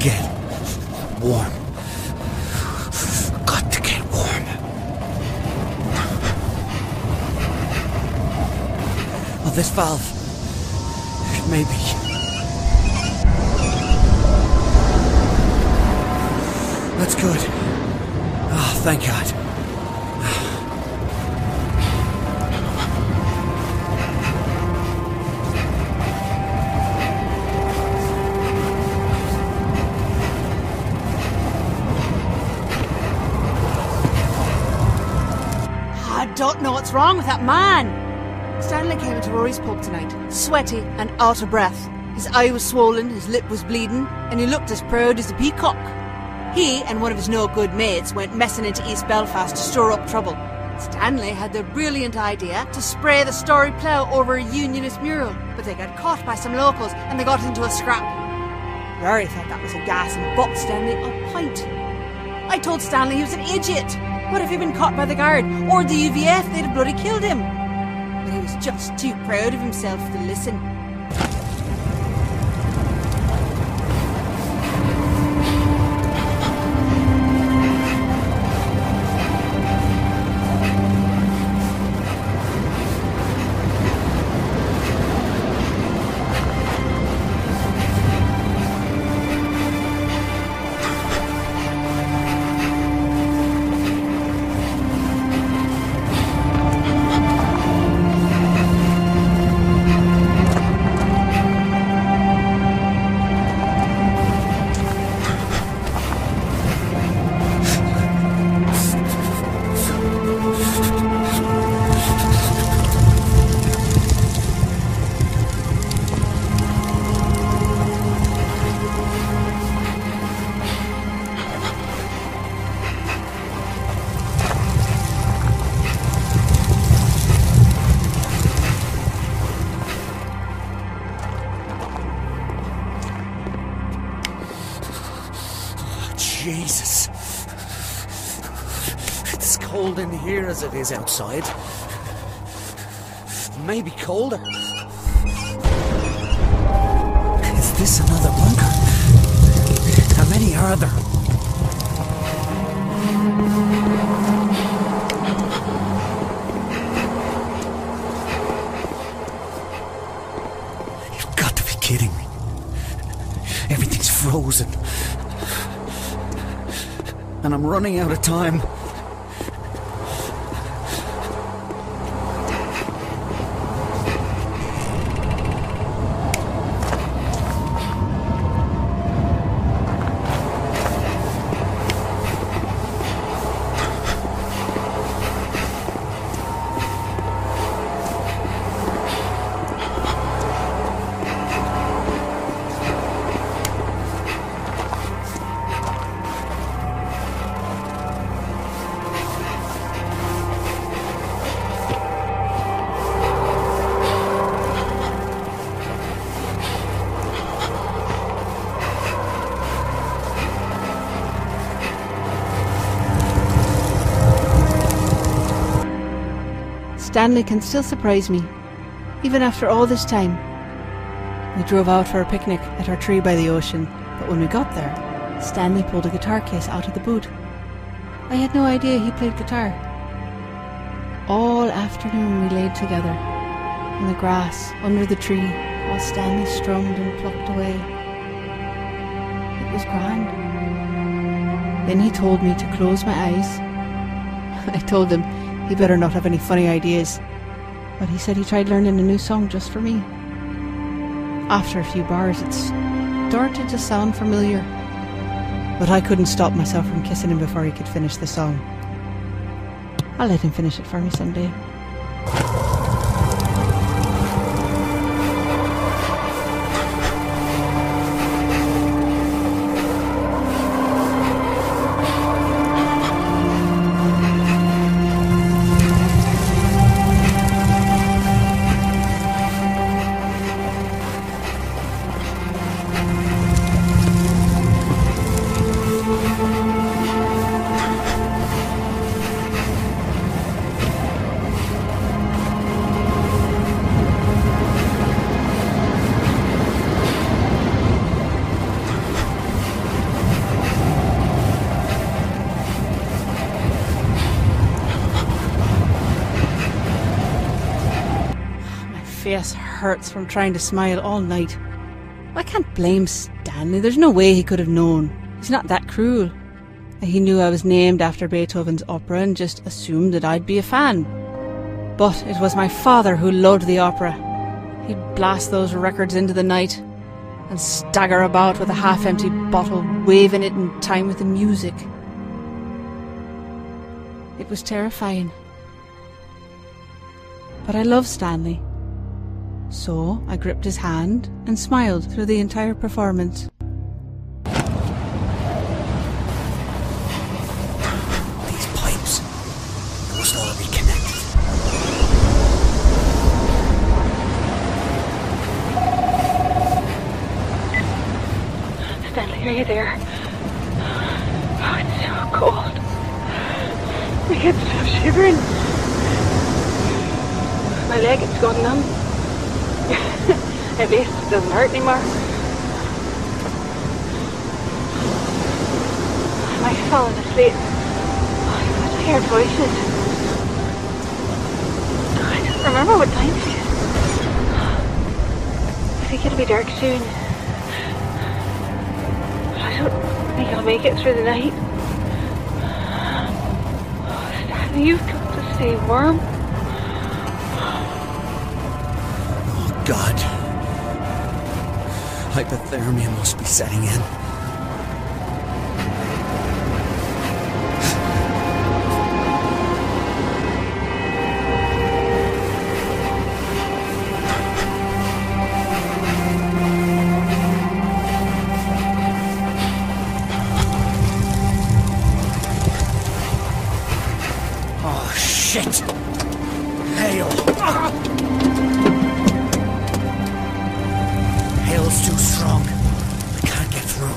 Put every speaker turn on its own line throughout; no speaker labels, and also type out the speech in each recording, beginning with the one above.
get warm. Got to get warm. Oh, this valve. Maybe. That's good. Oh, thank God.
I don't know what's wrong with that man. Stanley came into Rory's pub tonight, sweaty and out of breath. His eye was swollen, his lip was bleeding, and he looked as proud as a peacock. He and one of his no-good mates went messing into East Belfast to stir up trouble. Stanley had the brilliant idea to spray the Story Plough over a Unionist mural, but they got caught by some locals and they got into a scrap. Rory thought that was a gas and bought Stanley a pint. I told Stanley he was an idiot. What if he'd been caught by the guard or the UVF? They'd have bloody killed him. But he was just too proud of himself to listen.
Jesus. It's cold in here as it is outside. Maybe colder. Is this another bunker? How many are there? You've got to be kidding me. Everything's frozen. And I'm running out of time.
Stanley can still surprise me, even after all this time. We drove out for a picnic at our tree by the ocean, but when we got there, Stanley pulled a guitar case out of the boot. I had no idea he played guitar. All afternoon we laid together, in the grass, under the tree, while Stanley strummed and plucked away. It was grand. Then he told me to close my eyes. I told him he better not have any funny ideas, but he said he tried learning a new song just for me. After a few bars, it started to sound familiar, but I couldn't stop myself from kissing him before he could finish the song. I'll let him finish it for me someday. face hurts from trying to smile all night. I can't blame Stanley. There's no way he could have known. He's not that cruel. He knew I was named after Beethoven's opera and just assumed that I'd be a fan. But it was my father who loved the opera. He'd blast those records into the night and stagger about with a half-empty bottle, waving it in time with the music. It was terrifying. But I loved Stanley. So I gripped his hand and smiled through the entire performance.
These pipes, they must all be connected.
Stanley, are you there? Oh, it's so cold. I can't stop shivering. My leg is gone numb. At least it doesn't hurt anymore. I might have fallen asleep. Oh, I heard voices. I don't remember what time it is. I think it'll be dark soon. But I don't think I'll make it through the night. Oh, Stanley, you've got to stay warm.
God. Hypothermia must be setting in. Oh, shit! Hail! Hail's too strong. I can't get through.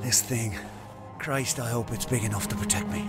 This thing. Christ, I hope it's big enough to protect me.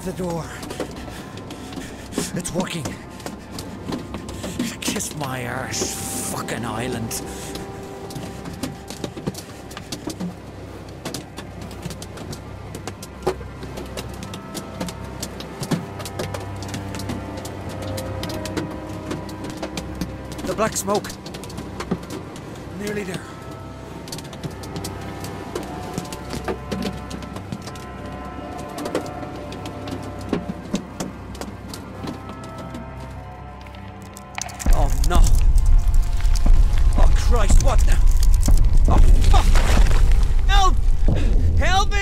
The door. It's working. Kiss my arse, fucking island. The black smoke. Nearly there. No. Oh, Christ, what now? Oh, fuck! Help! Help me!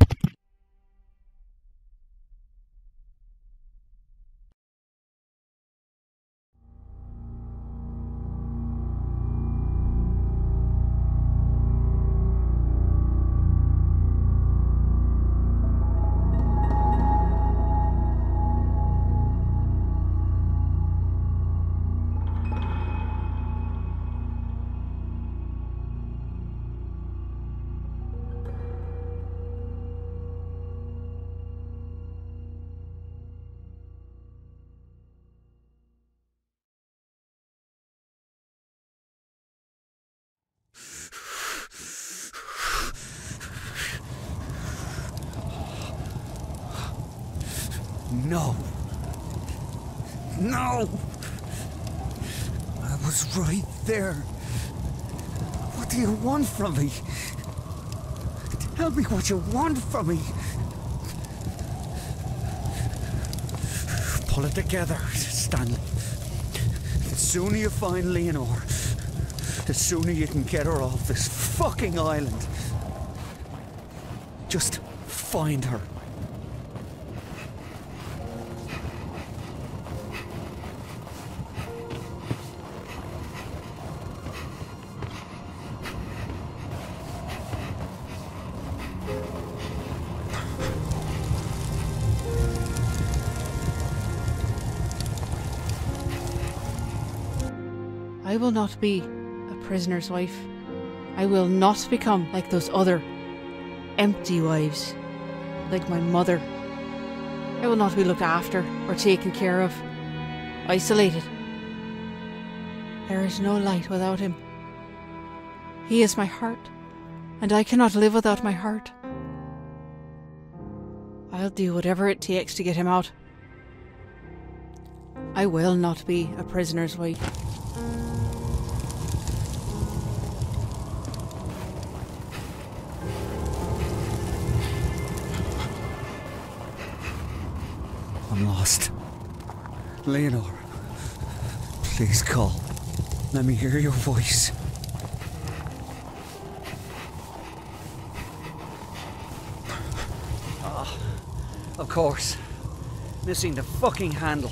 No. No! I was right there. What do you want from me? Tell me what you want from me. Pull it together, Stanley. The sooner you find Leonore, the sooner you can get her off this fucking island. Just find her.
I will not be a prisoner's wife. I will not become like those other empty wives, like my mother. I will not be looked after or taken care of, isolated. There is no light without him. He is my heart, and I cannot live without my heart. I'll do whatever it takes to get him out. I will not be a prisoner's wife.
I'm lost. Leonore, please call. Let me hear your voice. Ah, of course. Missing the fucking handle.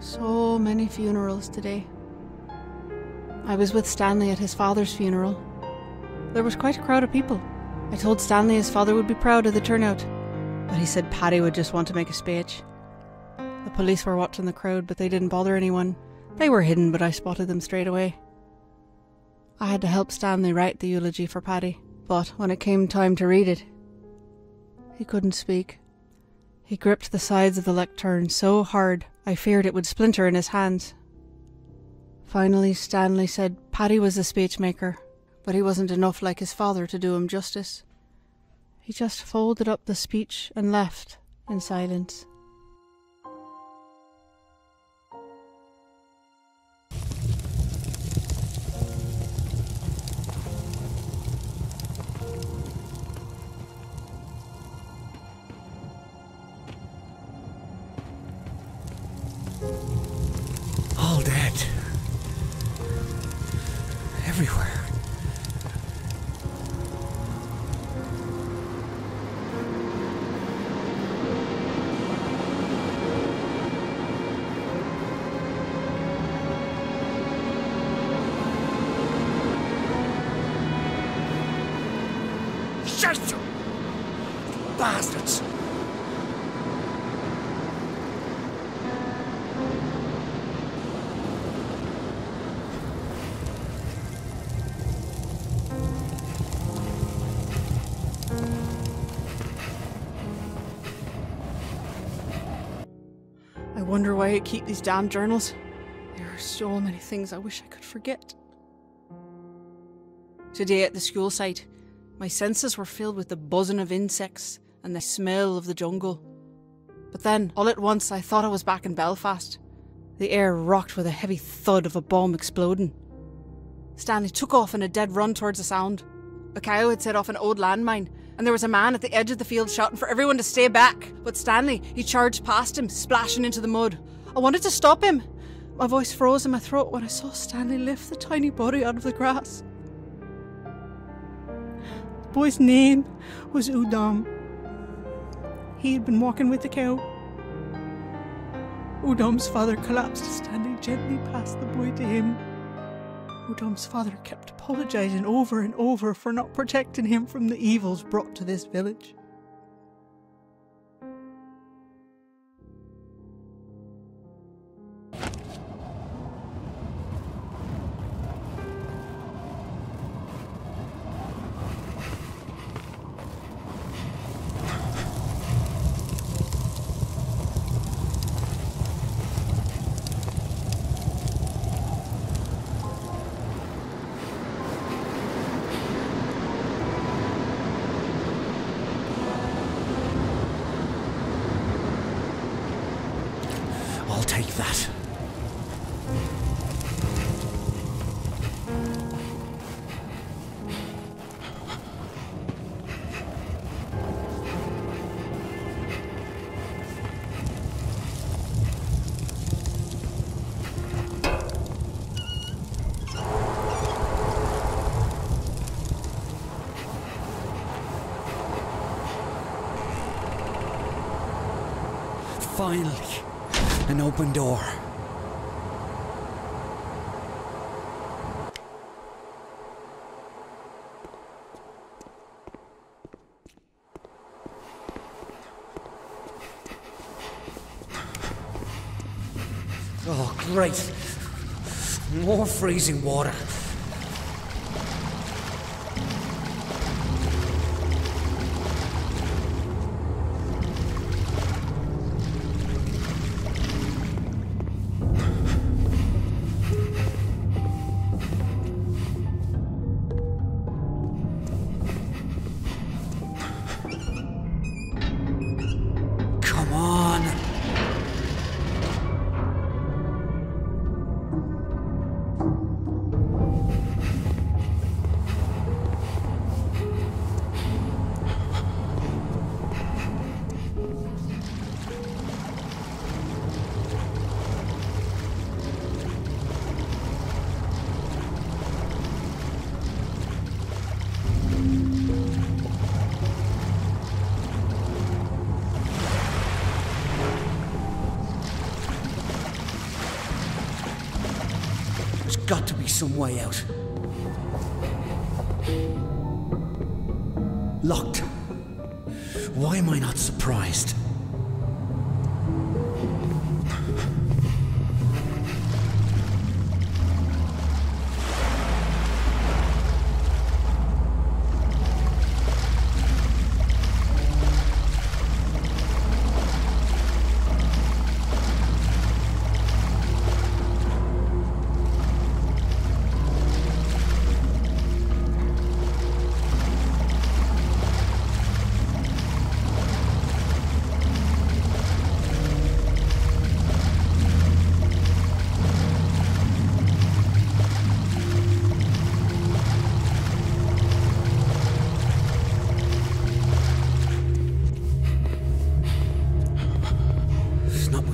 So many funerals today. I was with Stanley at his father's funeral. There was quite a crowd of people. I told Stanley his father would be proud of the turnout, but he said Paddy would just want to make a speech. The police were watching the crowd, but they didn't bother anyone. They were hidden, but I spotted them straight away. I had to help Stanley write the eulogy for Paddy, but when it came time to read it, he couldn't speak. He gripped the sides of the lectern so hard I feared it would splinter in his hands. Finally, Stanley said Paddy was a speechmaker, but he wasn't enough like his father to do him justice. He just folded up the speech and left in silence.
All dead. Everywhere. Shit! Bastards!
I wonder why I keep these damn journals. There are so many things I wish I could forget. Today at the school site, my senses were filled with the buzzing of insects and the smell of the jungle. But then, all at once, I thought I was back in Belfast. The air rocked with a heavy thud of a bomb exploding. Stanley took off in a dead run towards the sound. A cow had set off an old landmine, and there was a man at the edge of the field shouting for everyone to stay back. But Stanley, he charged past him, splashing into the mud. I wanted to stop him. My voice froze in my throat when I saw Stanley lift the tiny body out of the grass. The boy's name was Udom. He had been walking with the cow. Udom's father collapsed as Stanley gently passed the boy to him. Udom's father kept apologising over and over for not protecting him from the evils brought to this village.
that. Finally, an open door. Oh, great. More freezing water. Come on. There's got to be some way out. Locked. Why am I not surprised?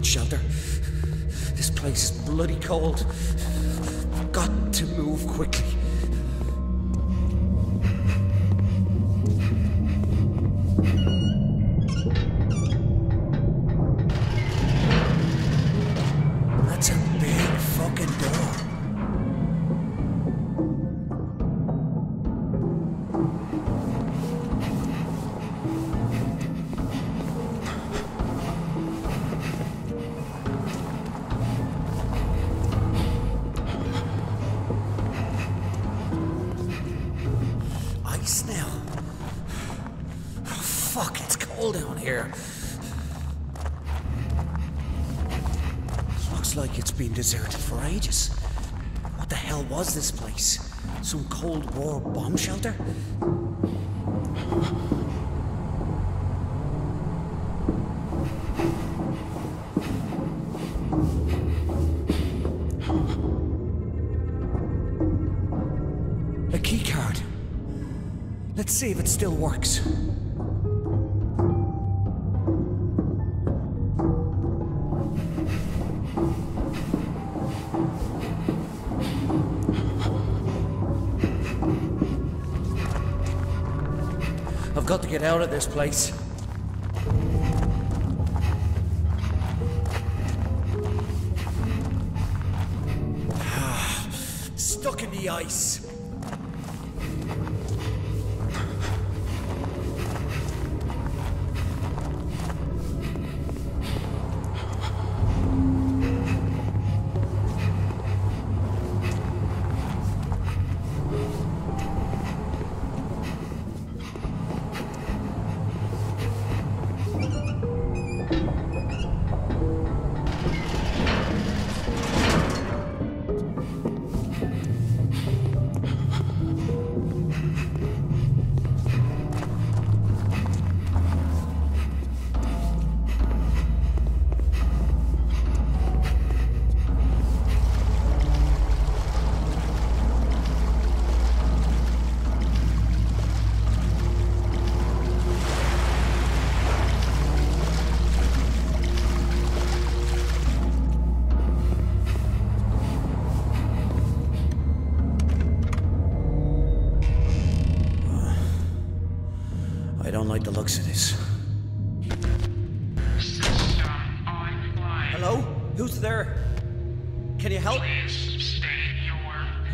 Shelter. This place is bloody cold. I've got to move quickly. That's a big fucking door. Now. Oh, fuck, it's cold down here. Looks like it's been deserted for ages. What the hell was this place? Some Cold War bomb shelter? A keycard. Let's see if it still works. I've got to get out of this place. Stuck in the ice. looks of this. Hello? Who's there? Can you help?
Please state your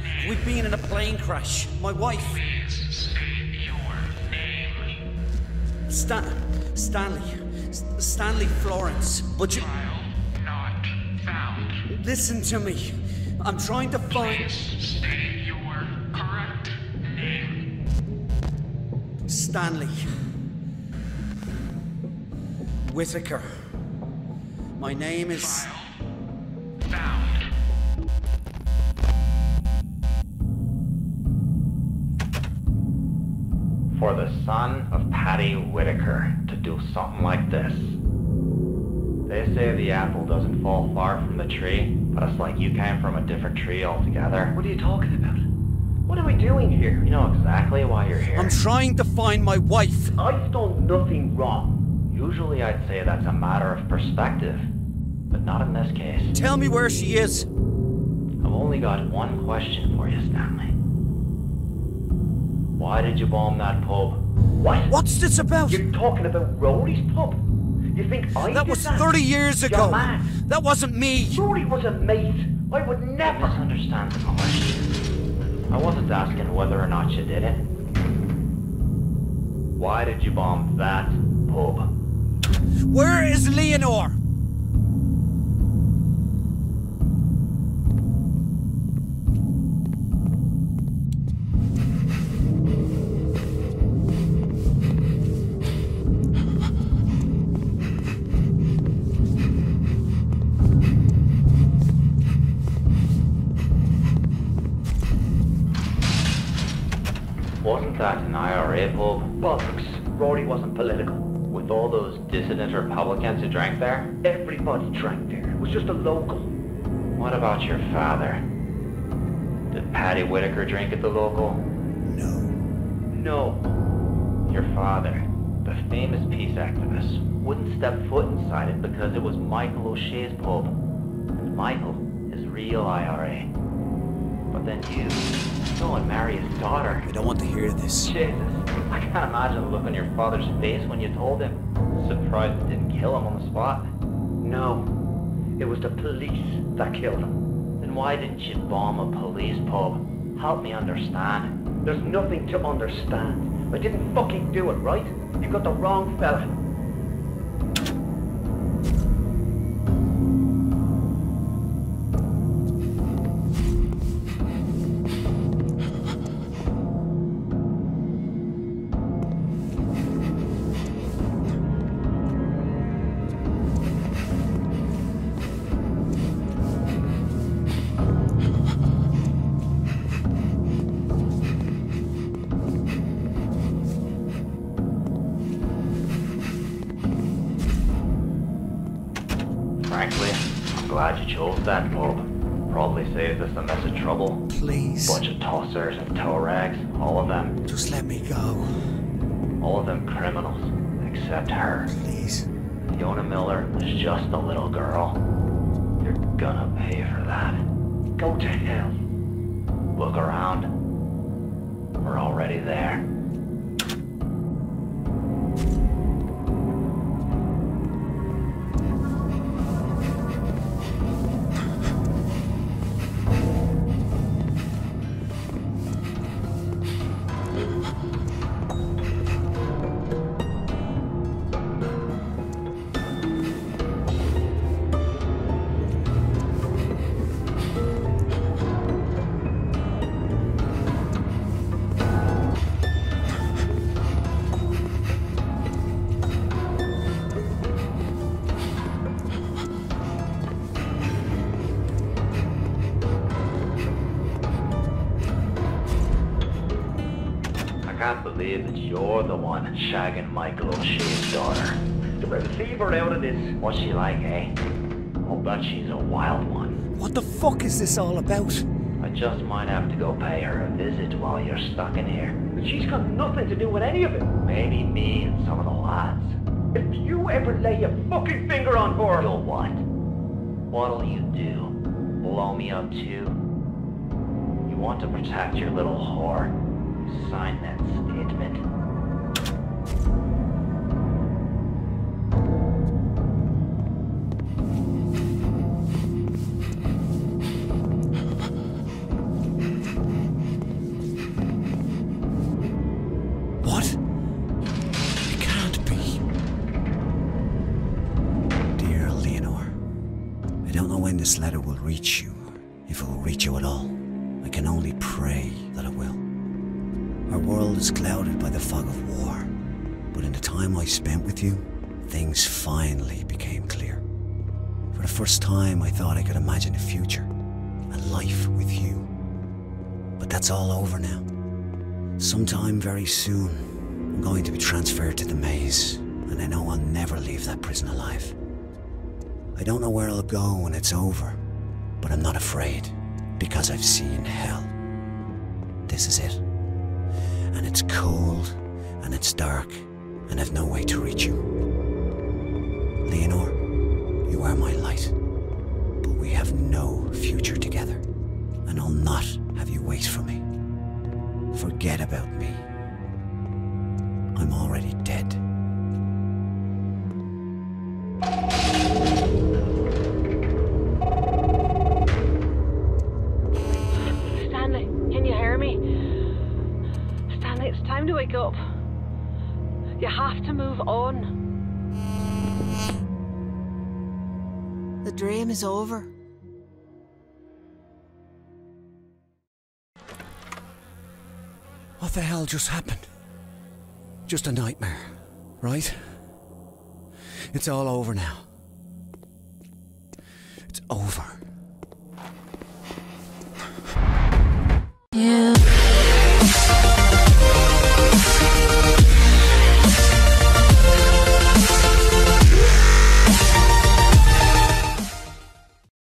name.
We've been in a plane crash. My wife.
Please state your name.
Stanley. Stanley Florence. But you...
File not found.
Listen to me. I'm trying to find...
Please state your correct name.
Stanley. Whitaker. My name is...
File found.
For the son of Paddy Whitaker to do something like this. They say the apple doesn't fall far from the tree, but it's like you came from a different tree altogether.
What are you talking about? What are we doing here?
You know exactly why you're here.
I'm trying to find my wife.
I've done nothing wrong.
Usually I'd say that's a matter of perspective, but not in this case.
Tell me where she is.
I've only got one question for you, Stanley. Why did you bomb that pub?
What?
What's this about?
You're talking about Rory's pub? You think I
That
did
was
that?
30 years
You're
ago.
mad.
That wasn't me.
Rory was a mate. I would
You
never...
misunderstand the question. I wasn't asking whether or not you did it. Why did you bomb that pub?
Where is Leonore?
Wasn't that an IRA pub?
Bollocks. Rory wasn't political.
With all those dissident Republicans who drank there?
Everybody drank there. It was just a local.
What about your father? Did Paddy Whitaker drink at the local?
No.
No.
Your father, the famous peace activist, wouldn't step foot inside it because it was Michael O'Shea's pub. And Michael is real IRA. But then you go and marry his daughter.
I don't want to hear this.
Jesus, I can't imagine the look on your father's face when you told him. Surprised it didn't kill him on the spot.
No. It was the police that killed him.
Then why didn't you bomb a police pub? Help me understand.
There's nothing to understand. I didn't fucking do it, right? You got the wrong fella.
Frankly, I'm glad you chose that pub. Probably saved us a mess of trouble.
Please.
Bunch of tossers and tow rags, all of them.
Just let me go.
All of them criminals, except her.
Please.
Fiona Miller was just a little girl. You're gonna pay for that.
Go to hell.
Look around. We're already there. I can't believe that you're the one shagging Michael O'Shea's daughter.
Leave her out of this.
What's she like, eh? I'll bet she's a wild one.
What the fuck is this all about?
I just might have to go pay her a visit while you're stuck in here.
She's got nothing to do with any of it.
Maybe me and some of the lads.
If you ever lay a fucking finger on her...
You'll what? What'll you do? Blow me up too? You want to protect your little whore? You sign that statement.
when this letter will reach you, if it will reach you at all. I can only pray that it will. Our world is clouded by the fog of war, but in the time I spent with you, things finally became clear. For the first time, I thought I could imagine a future, a life with you. But that's all over now. Sometime very soon, I'm going to be transferred to the maze, and I know I'll never leave that prison alive. I don't know where I'll go when it's over, but I'm not afraid, because I've seen hell. This is it. And it's cold, and it's dark, and I've no way to reach you. Leonor, you are my light, but we have no future together, and I'll not have you wait for me. Forget about me. I'm already dead.
Stanley, can you hear me? Stanley, it's time to wake up. You have to move on. The dream is over.
What the hell just happened? Just a nightmare, right? It's all over now. It's over.